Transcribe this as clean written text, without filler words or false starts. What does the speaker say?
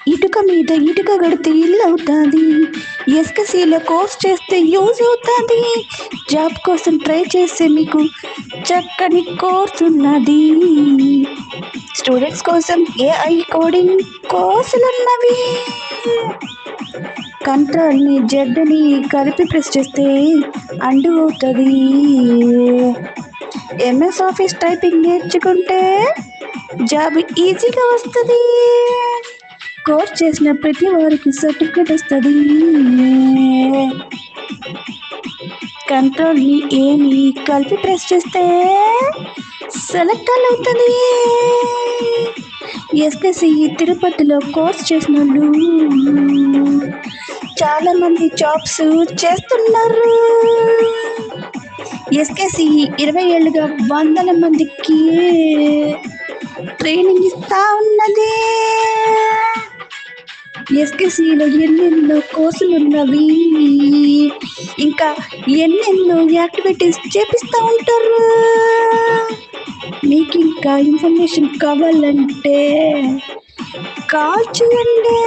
ఇటుక మీద ఇటుక కడితే ఇల్లు అవుతుంది. ఎస్కసీలో కోర్స్ చేస్తే యూజ్ అవుతుంది. జాబ్ కోసం ట్రై చేస్తే మీకు చక్కని కోర్స్ ఉన్నది. స్టూడెంట్స్ కోసం ఏఐ కోడింగ్ కోర్సులు ఉన్నవి. కంట్రోల్ని జెడ్ని కలిపి ప్రెస్ చేస్తే అండు అవుతుంది. ఎంఎస్ ఆఫీస్ టైపింగ్ నేర్చుకుంటే జాబ్ ఈజీగా వస్తుంది. కోర్స్ చేసిన ప్రతి వారికి సర్టిఫికేట్ వస్తుంది. కంట్రోల్ని ఏని కలిపి ప్రెస్ చేస్తే సెలెక్ట్ అవుతుంది. ఎస్కేసి తిరుపతిలో కోర్స్ చేసిన వాళ్ళు చాలామంది జాబ్స్ చేస్తున్నారు. ఎస్కేసి 20 ఏళ్ళుగా వందల మందికి ట్రైనింగ్ ఇస్తా ఉన్నది. ఎస్కేసిలో ఎన్నెన్నో కోర్సులు ఉన్నవి. ఇంకా ఎన్నెన్నో యాక్టివిటీస్ చేపిస్తూ ఉంటారు. మీకు ఇంకా ఇన్ఫర్మేషన్ కావాలంటే కాల్ చేయండి.